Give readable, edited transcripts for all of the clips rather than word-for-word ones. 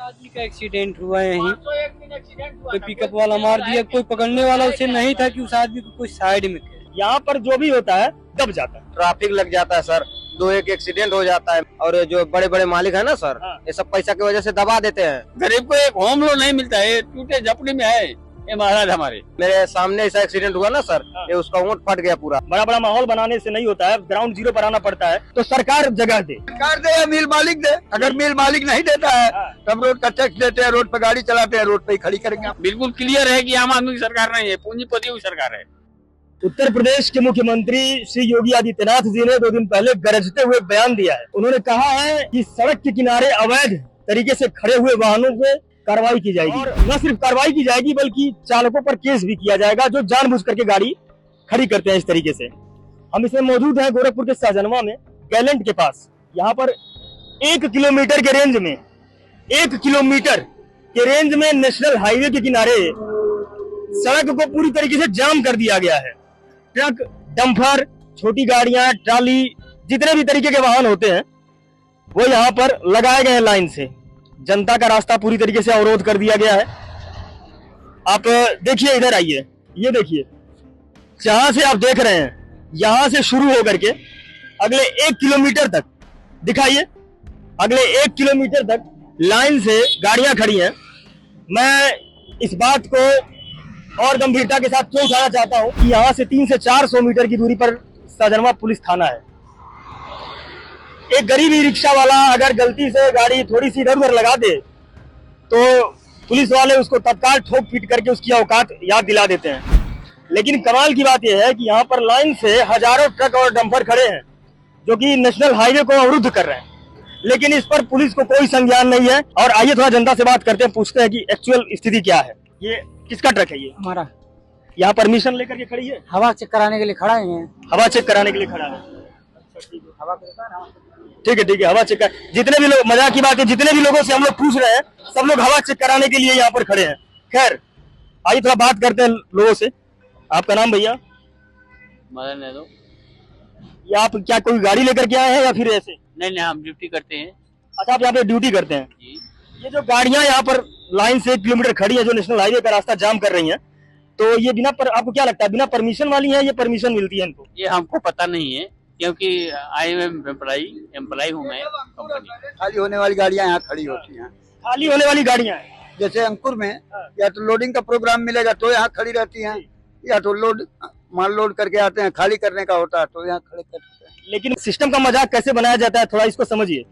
आदमी का एक्सीडेंट हुआ है यहीं, कोई पिकअप वाला मार दिया, कोई पकड़ने वाला उसे नहीं था कि उस आदमी को कोई साइड में करे। यहाँ पर जो भी होता है दब जाता है, ट्रैफिक लग जाता है सर, दो एक एक्सीडेंट हो जाता है। और जो बड़े बड़े मालिक है ना सर, ये सब पैसा की वजह से दबा देते हैं। गरीब को एक होम लोन नहीं मिलता है, टूटे झपड़ी में है ये महाराज हमारे। मेरे सामने ऐसा एक्सीडेंट हुआ ना सर, ये उसका ऊँट फट गया पूरा। बड़ा बड़ा माहौल बनाने से नहीं होता है, ग्राउंड जीरो पर आना पड़ता है। तो सरकार जगह दे, सरकार दे या मिल मालिक दे। अगर मिल मालिक नहीं देता है तो हम रोड का टैक्स देते हैं, रोड पे गाड़ी चलाते हैं, रोड पे ही खड़ी करेंगे। बिल्कुल क्लियर है कि आम आदमी की सरकार नहीं है, पूंजीपति की सरकार है। उत्तर प्रदेश के मुख्यमंत्री श्री योगी आदित्यनाथ जी ने 2 दिन पहले गरजते हुए बयान दिया है। उन्होंने कहा है कि सड़क के किनारे अवैध तरीके से खड़े हुए वाहनों पे कार्रवाई की जाएगी, और न सिर्फ कार्रवाई की जाएगी बल्कि चालकों पर केस भी किया जाएगा जो जानबूझ करके गाड़ी खड़ी करते हैं इस तरीके से। हम इसमें मौजूद हैं गोरखपुर के सहजनवा में, गैलेंट के पास। यहाँ पर 1 किलोमीटर के रेंज में, 1 किलोमीटर के रेंज में नेशनल हाईवे के किनारे सड़क को पूरी तरीके से जाम कर दिया गया है। ट्रक, डंपर, छोटी गाड़ियां, ट्राली, जितने भी तरीके के वाहन होते हैं वो यहाँ पर लगाए गए हैं लाइन से। जनता का रास्ता पूरी तरीके से अवरोध कर दिया गया है। आप देखिए, इधर आइए, ये देखिए, जहां से आप देख रहे हैं यहां से शुरू होकर के अगले 1 किलोमीटर तक दिखाइए, अगले 1 किलोमीटर तक लाइन से गाड़ियां खड़ी हैं। मैं इस बात को और गंभीरता के साथ क्यों उठाना चाहता हूं कि यहाँ से 300 से 400 मीटर की दूरी पर सहजनवा पुलिस थाना है। एक गरीब ई रिक्शा वाला अगर गलती से गाड़ी थोड़ी सी इधर उधर लगा दे तो पुलिस वाले उसको तत्काल ठोक पीट करके उसकी औकात याद दिला देते हैं। लेकिन कमाल की बात यह है कि यहाँ पर लाइन से हजारों ट्रक और डंपर खड़े हैं जो कि नेशनल हाईवे को अवरुद्ध कर रहे हैं, लेकिन इस पर पुलिस को कोई संज्ञान नहीं है। और आइए थोड़ा जनता से बात करते हैं, पूछते हैं कि एक्चुअल स्थिति क्या है। ये किसका ट्रक है? ये हमारा। यहाँ परमिशन लेकर के खड़ी है? हवा चेक कराने के लिए खड़ा है। हवा चेक कराने के लिए खड़ा है। अच्छा, ठीक है, हवा ठीक है, हवा चेक कर। जितने भी लोग, मजाक की बात है, जितने भी लोगों से हम लोग पूछ रहे हैं सब लोग हवा चेक कराने के लिए यहाँ पर खड़े हैं। खैर, आइए थोड़ा बात करते हैं लोगों से। आपका नाम भैया? मदन है तो? ये आप क्या कोई गाड़ी लेकर के आए हैं या फिर ऐसे? नहीं, हम ड्यूटी करते हैं। अच्छा, आप यहाँ पे ड्यूटी करते हैं? जी। ये जो गाड़ियां यहाँ पर लाइन से 1 किलोमीटर खड़ी है जो नेशनल हाईवे का रास्ता जाम कर रही हैं, तो ये बिना आपको क्या लगता है बिना परमिशन वाली है, ये परमिशन मिलती है इनको? ये हमको पता नहीं है क्योंकि आई एम एम्प्लॉय हूँ मैं कंपनी। खाली होने वाली गाड़ियां यहाँ खड़ी होती हैं। खाली होने वाली गाड़ियां हैं? जैसे अंकुर में या तो लोडिंग का प्रोग्राम मिलेगा तो यहाँ खड़ी रहती हैं, या तो माल लोड करके आते हैं, खाली करने का होता है तो यहाँ खड़े करते हैं। लेकिन सिस्टम का मजाक कैसे बनाया जाता है, थोड़ा इसको समझिए।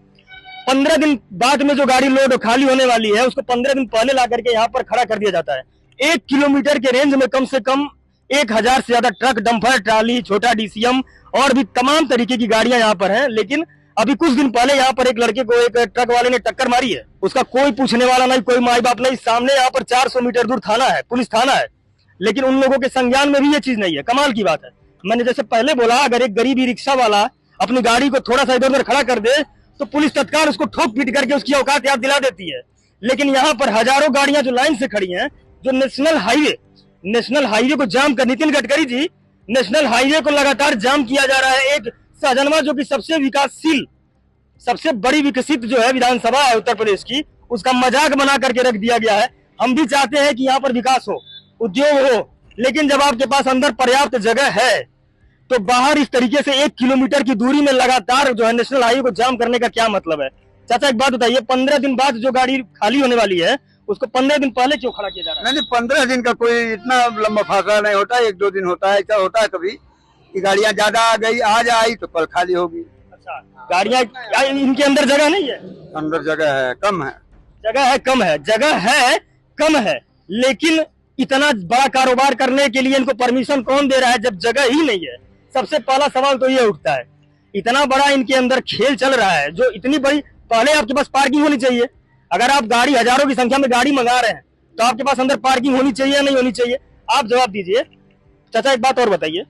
15 दिन बाद में जो गाड़ी लोड खाली होने वाली है उसको 15 दिन पहले ला करके यहाँ पर खड़ा कर दिया जाता है। 1 किलोमीटर के रेंज में कम से कम 1000 से ज्यादा ट्रक, डंपर, ट्राली, छोटा डीसीएम और भी तमाम तरीके की गाड़ियां यहाँ पर हैं। लेकिन अभी कुछ दिन पहले यहाँ पर एक लड़के को एक ट्रक वाले ने टक्कर मारी है, उसका कोई पूछने वाला नहीं, कोई माई बाप नहीं। सामने यहाँ पर 400 मीटर दूर थाना है, पुलिस थाना है, लेकिन उन लोगों के संज्ञान में भी ये चीज नहीं है। कमाल की बात है। मैंने जैसे पहले बोला, अगर एक गरीब ई रिक्शा वाला अपनी गाड़ी को थोड़ा सा इधर उधर खड़ा कर दे तो पुलिस तत्काल उसको ठोक पीट करके उसकी औकात याद दिला देती है। लेकिन यहाँ पर हजारों गाड़ियां जो लाइन से खड़ी हैं, जो नेशनल हाईवे को जाम कर, नितिन गडकरी जी, नेशनल हाईवे को लगातार जाम किया जा रहा है। एक सहजनवा जो कि सबसे विकासशील, सबसे बड़ी विकसित जो है विधानसभा है उत्तर प्रदेश की, उसका मजाक बना करके रख दिया गया है। हम भी चाहते हैं कि यहाँ पर विकास हो, उद्योग हो, लेकिन जब आपके पास अंदर पर्याप्त जगह है तो बाहर इस तरीके से 1 किलोमीटर की दूरी में लगातार जो है नेशनल हाईवे को जाम करने का क्या मतलब है? चाचा एक बात बताइए, 15 दिन बाद जो गाड़ी खाली होने वाली है उसको 15 दिन पहले क्यों खड़ा किया जा रहा है? नहीं, 15 दिन का कोई इतना लंबा फासला नहीं होता, 1-2 दिन होता है। क्या होता है कभी कि गाड़ियां ज्यादा आ गई, आज आई तो कल खाली होगी। अच्छा, गाड़ियां इनके अंदर जगह नहीं है? अंदर जगह है, कम है। जगह है कम है, लेकिन इतना बड़ा कारोबार करने के लिए इनको परमिशन कौन दे रहा है जब जगह ही नहीं है? सबसे पहला सवाल तो ये उठता है। इतना बड़ा इनके अंदर खेल चल रहा है, जो इतनी बड़ी, पहले आपके पास पार्किंग होनी चाहिए। अगर आप गाड़ी हजारों की संख्या में गाड़ी मंगा रहे हैं तो आपके पास अंदर पार्किंग होनी चाहिए या नहीं होनी चाहिए? आप जवाब दीजिए। चाचा एक बात और बताइए,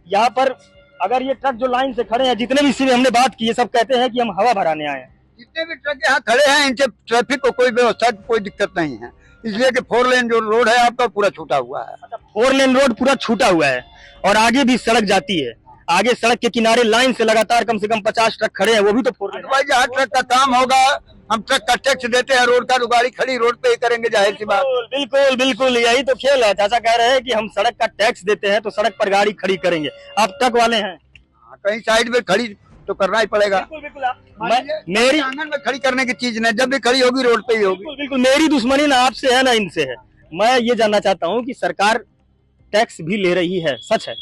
यहाँ पर अगर ये ट्रक जो लाइन से खड़े हैं, जितने भी इससे हमने बात की है, सब कहते हैं कि हम हवा भराने आए हैं। जितने भी ट्रक यहाँ खड़े हैं इनसे ट्रैफिक को कोई व्यवस्था की कोई दिक्कत नहीं है, इसलिए कि 4 लेन जो रोड है आपका पूरा छूटा हुआ है। अच्छा, 4 लेन रोड पूरा छूटा हुआ है और आगे भी सड़क जाती है। आगे सड़क के किनारे लाइन से लगातार कम से कम 50 ट्रक खड़े हैं, वो भी तो फोड़ रहे हैं। भाई जहाँ ट्रक का काम होगा हम ट्रक का टैक्स देते हैं, रोड का तो गाड़ी खड़ी रोड पे ही करेंगे, जाहिर सी बात। बिल्कुल बिल्कुल यही तो खेल है। चाचा कह रहे हैं कि हम सड़क का टैक्स देते हैं तो सड़क पर गाड़ी खड़ी करेंगे। आप ट्रक वाले हैं, कहीं साइड में खड़ी तो करना ही पड़ेगा। मेरी आंगन में खड़ी करने की चीज नहीं, जब भी खड़ी होगी रोड पे ही होगी। बिल्कुल बिल्कुल मेरी दुश्मनी ना आपसे है ना इनसे है। मैं ये जानना चाहता हूँ कि सरकार टैक्स भी ले रही है, सच है,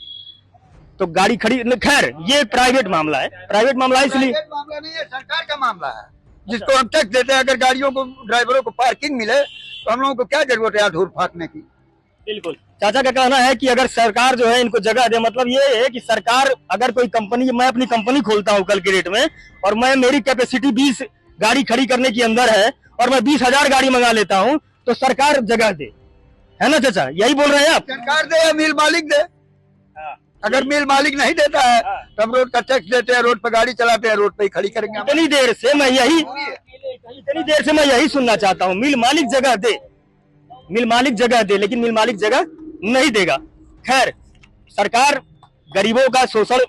तो गाड़ी खड़ी, खैर ये प्राइवेट मामला है, प्राइवेट मामला है, इसलिए प्राइवेट मामला नहीं है, सरकार का मामला है जिसको हम टैक्स देते हैं। अगर गाड़ियों को ड्राइवरों को पार्किंग मिले तो हम लोगों को क्या जरूरत है यहाँ धूल फाकने की। बिल्कुल चाचा का कहना है कि अगर सरकार जो है इनको जगह दे, मतलब ये है कि सरकार अगर कोई कंपनी, मैं अपनी कंपनी खोलता हूँ कल के डेट में और मैं मेरी कैपेसिटी 20 गाड़ी खड़ी करने के अंदर है और मैं 20,000 गाड़ी मंगा लेता हूँ तो सरकार जगह दे, है ना चाचा? यही बोल रहे हैं आप? सरकार दे या मिल मालिक दे। अगर मिल मालिक नहीं देता है तो हम रोड का टैक्स देते हैं, रोड पे गाड़ी चलाते हैं, रोड पे ही खड़ी करेंगे। इतनी देर से मैं यही सुनना चाहता हूँ, मिल मालिक जगह दे, मिल मालिक जगह दे, लेकिन मिल मालिक जगह नहीं देगा। खैर, सरकार, गरीबों का शोषण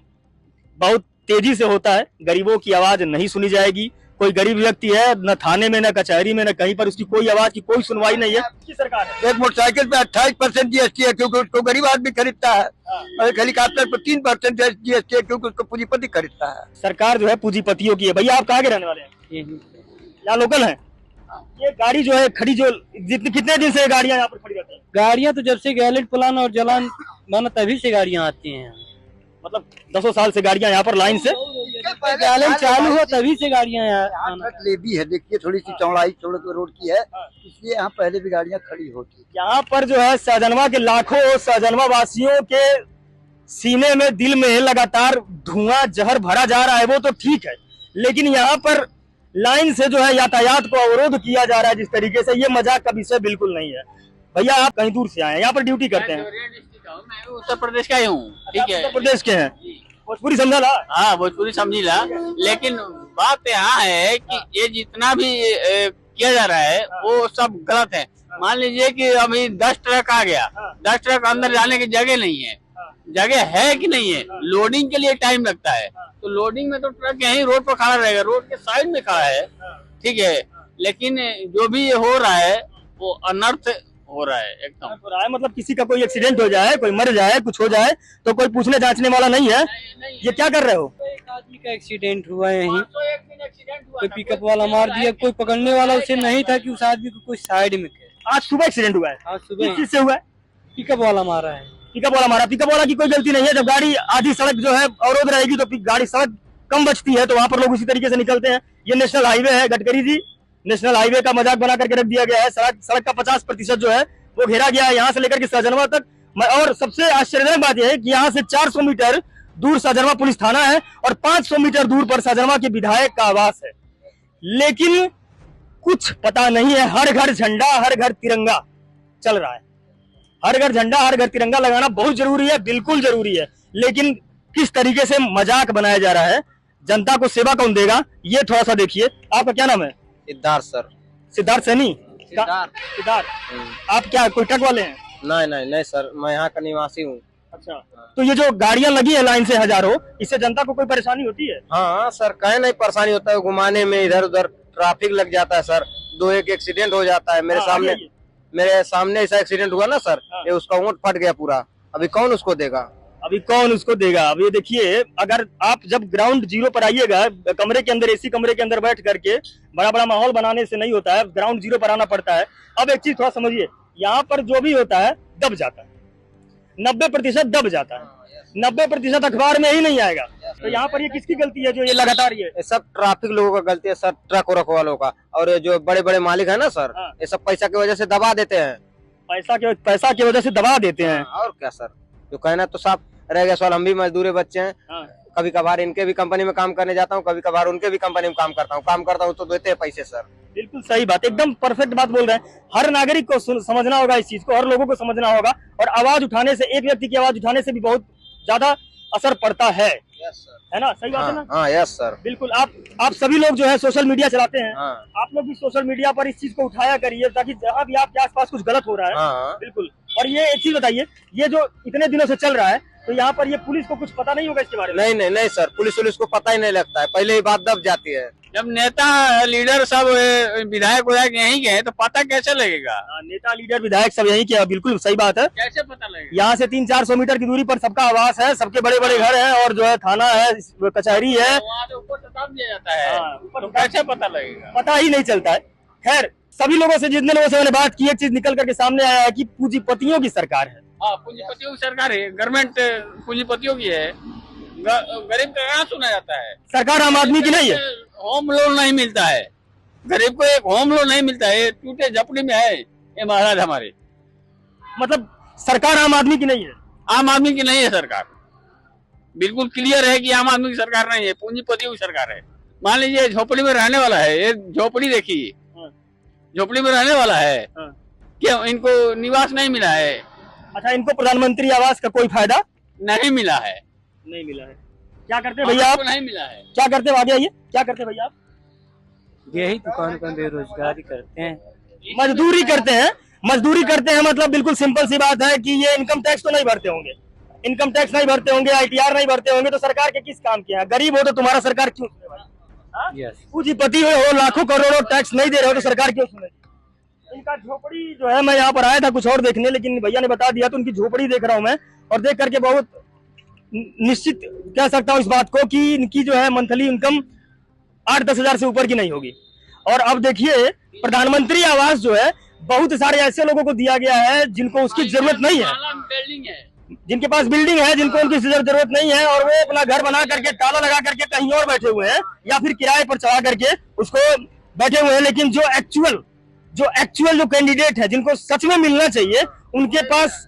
बहुत तेजी से होता है, गरीबों की आवाज नहीं सुनी जाएगी। कोई गरीब व्यक्ति है, न थाने में, न कचहरी में, न कहीं पर उसकी कोई आवाज की कोई सुनवाई नहीं है। सरकार है। एक मोटरसाइकिल पे 28% जीएसटी है क्योंकि उसको गरीब आदमी खरीदता है, और एक हेलीकॉप्टर पे 3% जीएसटी है क्योंकि उसको पूंजीपति खरीदता है। सरकार जो है पूंजीपतियों की है। भैया आप कहाँ के रहने वाले हैं? यहाँ लोकल हैं? ये गाड़ी जो है खड़ी, जो कितने दिन से गाड़ियाँ यहाँ पर खड़ी रहती हैं? गाड़ियाँ तो जब से गैलेट प्लान और जलान बना तभी से गाड़ियाँ आती हैं, मतलब 10 साल से गाड़ियाँ यहाँ पर लाइन से गैलेट चालू हो तभी से गाड़ियाँ यहाँ। लेवी है, देखिए थोड़ी सी चौड़ाई रोड की है, इसलिए यहाँ पहले भी गाड़ियाँ खड़ी होती। यहाँ पर जो है सहजनवा के लाखों सहजनवा वासियों के सीने में, दिल में लगातार धुआं जहर भरा जा रहा है, वो तो ठीक है, लेकिन यहाँ पर लाइन से जो है यातायात को अवरोध किया जा रहा है जिस तरीके से, ये मजाक का विषय बिल्कुल नहीं है। भैया आप कहीं दूर से आए हैं, यहाँ पर ड्यूटी करते हैं? मैं उत्तर प्रदेश का ही हूँ, ठीक है। उत्तर प्रदेश के हैं? भोजपुरी समझा ला? हाँ, भोजपुरी समझी ला, लेकिन बात यहाँ है कि ये जितना भी किया जा रहा है वो सब गलत है। मान लीजिए कि अभी 10 ट्रक आ गया, 10 ट्रक अंदर जाने की जगह नहीं है, जगह है कि नहीं है, लोडिंग के लिए टाइम लगता है, तो लोडिंग में तो ट्रक यहीं रोड पर खड़ा रहेगा, रोड के साइड में खड़ा है, ठीक है। लेकिन जो भी हो रहा है वो अनर्थ हो रहा है, एकदम हो रहा है। मतलब किसी का कोई एक्सीडेंट हो जाए, कोई मर जाए, कुछ हो जाए तो कोई पूछने जांचने वाला नहीं है। ये क्या कर रहे हो? एक आदमी का एक्सीडेंट हुआ है यहीं, कोई पिकअप वाला मार दिया, कोई पकड़ने वाला उसे नहीं था कि उस आदमी को कोई साइड में करे। आज सुबह एक्सीडेंट हुआ है? आज सुबह किस चीज से हुआ है? पिकअप वाला मारा है। पिकअप वाला मारा? पिकअप वाला की कोई गलती नहीं है, जब गाड़ी आधी सड़क जो है अवरोध रहेगी तो गाड़ी, सड़क कम बचती है तो वहां पर लोग उसी तरीके से निकलते हैं। ये नेशनल हाईवे है, गडकरी जी, नेशनल हाईवे का मजाक बना करके रख दिया गया है। सड़क का 50% जो है वो घेरा गया है यहाँ से लेकर के सहजनवा तक। और सबसे आश्चर्यजनक बात यह है कि यहाँ से 400 मीटर दूर सहजनवा पुलिस थाना है और 500 मीटर दूर पर सहजनवा के विधायक का आवास है, लेकिन कुछ पता नहीं है। हर घर झंडा, हर घर तिरंगा चल रहा है। हर घर झंडा, हर घर तिरंगा लगाना बहुत जरूरी है, बिल्कुल जरूरी है, लेकिन किस तरीके से मजाक बनाया जा रहा है। जनता को सेवा कौन देगा, ये थोड़ा सा देखिए। आपका क्या नाम है? सिद्धार्थ सर। सिद्धार्थ सैनी? सिद्धार्थ, आप क्या कोई ट्रक वाले हैं? नहीं सर, मैं यहाँ का निवासी हूँ। अच्छा, तो ये जो गाड़ियां लगी है लाइन से हजारों, इससे जनता को कोई परेशानी होती है? हाँ सर, कहीं नहीं परेशानी होता है, घुमाने में इधर उधर ट्रैफिक लग जाता है सर, 2-1 एक्सीडेंट हो जाता है। मेरे सामने ऐसा एक्सीडेंट हुआ ना सर, ये उसका ऊँट फट गया पूरा। अभी कौन उसको देगा? अब ये देखिए, अगर आप जब ग्राउंड जीरो पर आइएगा, कमरे के अंदर, एसी कमरे के अंदर बैठ करके बड़ा बड़ा माहौल बनाने से नहीं होता है, ग्राउंड जीरो पर आना पड़ता है। अब एक चीज थोड़ा समझिए, यहाँ पर जो भी होता है दब जाता है, 90% दब जाता है, 90% अखबार में ही नहीं आएगा। तो यहाँ पर ये किसकी गलती है जो ये लगातार ये सब ट्रैफिक लोगों का गलती है सर, ट्रक रख वालों का, और जो बड़े बड़े मालिक है ना सर, ये सब पैसा की वजह से दबा देते हैं। पैसा की वजह से दबा देते हैं, और क्या सर, जो कहना तो साफ रह गया सवाल। हम भी मजदूर बच्चे हैं, कभी कभार इनके भी कंपनी में काम करने जाता हूँ, कभी कभार उनके भी कंपनी में काम करता हूँ तो देते हैं पैसे सर। बिल्कुल सही बात, एकदम परफेक्ट बात बोल रहे हैं। हर नागरिक को समझना होगा इस चीज को, हर लोगों को समझना होगा, और आवाज उठाने से, एक व्यक्ति की आवाज उठाने से भी बहुत ज्यादा असर पड़ता है। है ना? सही बात है ना? हाँ यस सर, बिल्कुल। आप सभी लोग जो है सोशल मीडिया चलाते हैं, हाँ। आप लोग भी सोशल मीडिया पर इस चीज को उठाया करिए, ताकि जहाँ भी आपके आसपास कुछ गलत हो रहा है, हाँ। बिल्कुल। और ये एक चीज बताइए, ये जो इतने दिनों से चल रहा है, तो यहाँ पर ये पुलिस को कुछ पता नहीं होगा इसके बारे में? नहीं नहीं नहीं सर, पुलिस को पता ही नहीं लगता है, पहले ही बात दब जाती है। जब नेता लीडर सब विधायक यहीं के हैं तो पता कैसे लगेगा? नेता लीडर विधायक सब यही किया, बिल्कुल सही बात है। कैसे पता लगेगा? यहाँ से 300-400 मीटर की दूरी पर सबका आवास है, सबके बड़े बड़े घर हैं और जो है थाना है, कचहरी है, वहाँ से ऊपर से दाब दिया जाता है। ऊपर तो कैसे पता लगेगा? पता ही नहीं चलता है। खैर, सभी लोगों से, जितने लोगों से मैंने बात की, एक चीज निकल करके सामने आया है कि पूंजीपतियों की सरकार है। हाँ, पूंजीपतियों की सरकार है, गवर्नमेंट पूंजीपतियों की है, गरीब का कहाँ सुना जाता है? सरकार आम आदमी की नहीं है। होम लोन नहीं मिलता है, गरीब को एक होम लोन नहीं मिलता है, टूटे झपड़ी में है ये महाराज हमारे। मतलब सरकार आम आदमी की नहीं है। आम आदमी की नहीं है सरकार, बिल्कुल क्लियर है कि आम आदमी की सरकार नहीं है, पूंजीपतियों की सरकार है। मान लीजिए झोपड़ी में रहने वाला है, ये झोपड़ी देखिए, झोपड़ी में रहने वाला है, क्या इनको निवास नहीं मिला है? अच्छा, इनको प्रधानमंत्री आवास का कोई फायदा नहीं मिला है। नहीं मिला है। क्या करते हैं भैया आप? नहीं मिला है। क्या करते हैं, आगे आइए, क्या करते हैं भैया आप? यही दुकान का बेरोजगारी करते हैं। मजदूरी करते हैं। मजदूरी करते हैं मतलब बिल्कुल सिंपल सी बात है कि ये इनकम टैक्स तो नहीं भरते होंगे, इनकम टैक्स नहीं भरते होंगे, ITR नहीं भरते होंगे, तो सरकार के किस काम के हैं? गरीब हो तो तुम्हारा सरकार क्यों सुने भाई? यस, पूंजीपति हो, लाखों करोड़ों टैक्स नहीं दे रहे हो तो सरकार क्यों सुनेगी? इनका झोपड़ी जो है, मैं यहाँ पर आया था कुछ और देखने, लेकिन भैया ने बता दिया तो उनकी झोपड़ी देख रहा हूँ मैं, और देख करके बहुत निश्चित कह सकता हूँ इस बात को कि इनकी जो है मंथली इनकम 8-10 हजार से ऊपर की नहीं होगी। और अब देखिए, प्रधानमंत्री आवास जो है बहुत सारे ऐसे लोगों को दिया गया है जिनको उसकी जरूरत नहीं है, बिल्डिंग है, जिनके पास बिल्डिंग है, जिनको उनकी जरूरत नहीं है, और वो अपना घर बना करके ताला लगा करके कहीं और बैठे हुए हैं, या फिर किराए पर चढ़ा करके उसको बैठे हुए हैं। लेकिन जो एक्चुअल जो कैंडिडेट है, जिनको सच में मिलना चाहिए, उनके पास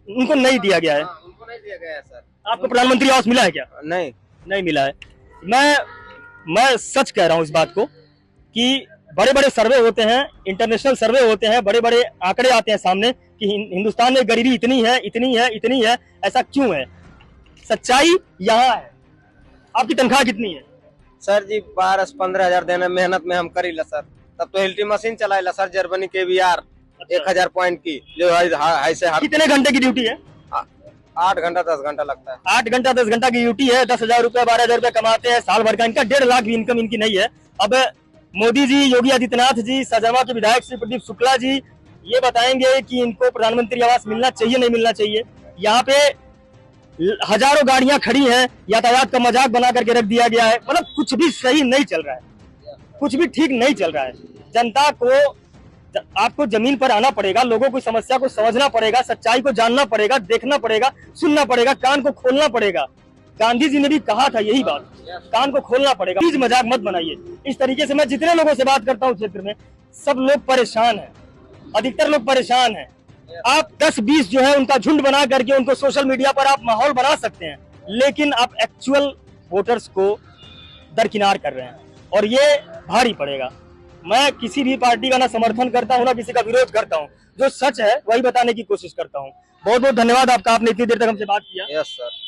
उनको नहीं दिया गया है। उनको नहीं दिया गया है सर। आपको प्रधानमंत्री आवास मिला है क्या? नहीं नहीं मिला है। मैं सच कह रहा हूं इस बात को कि बड़े बड़े सर्वे होते हैं, इंटरनेशनल सर्वे होते हैं, बड़े बड़े आंकड़े आते हैं सामने कि हिंदुस्तान में गरीबी इतनी है, इतनी है, इतनी है। ऐसा क्यों है? सच्चाई यहाँ है। आपकी तनख्वाह कितनी है? सर जी 12-15 हजार देने मेहनत में हम करी ला सर। तब तो एलटी मशीन चलाई ला सर, जर्मनी के VAR 1000 पॉइंट की, जो ऐसे कितने घंटे की ड्यूटी है? 8 घंटा 10 घंटा लगता है। 8 घंटा 10 घंटा की ड्यूटी है, 10,000 रुपया 12,000 रुपया कमाते हैं साल भर का। इनका 1.5 लाख भी इनकम इनकी नहीं है। अब मोदी जी, योगी आदित्यनाथ जी, सजवा के विधायक श्री प्रदीप शुक्ला जी ये बताएंगे कि इनको प्रधानमंत्री आवास मिलना चाहिए, नहीं मिलना चाहिए। यहाँ पे हजारों गाड़ियां खड़ी हैं, यातायात का मजाक बना करके रख दिया गया है। मतलब कुछ भी सही नहीं चल रहा है, कुछ भी ठीक नहीं चल रहा है। जनता को, आपको जमीन पर आना पड़ेगा, लोगों की समस्या को समझना पड़ेगा, सच्चाई को जानना पड़ेगा, देखना पड़ेगा, सुनना पड़ेगा, कान को खोलना पड़ेगा। गांधी जी ने भी कहा था यही बात, कान को खोलना पड़ेगा। प्लीज मजाक मत बनाइए इस तरीके से। मैं जितने लोगों से बात करता हूँ क्षेत्र में, सब लोग परेशान हैं, अधिकतर लोग परेशान हैं। आप 10-20 जो है उनका झुंड बना करके उनको सोशल मीडिया पर आप माहौल बना सकते हैं, लेकिन आप एक्चुअल वोटर्स को दरकिनार कर रहे हैं, और ये भारी पड़ेगा। मैं किसी भी पार्टी का ना समर्थन करता हूँ, ना किसी का विरोध करता हूँ, जो सच है वही बताने की कोशिश करता हूँ। बहुत बहुत धन्यवाद आपका, आपने इतनी देर तक हमसे बात किया। Yes sir.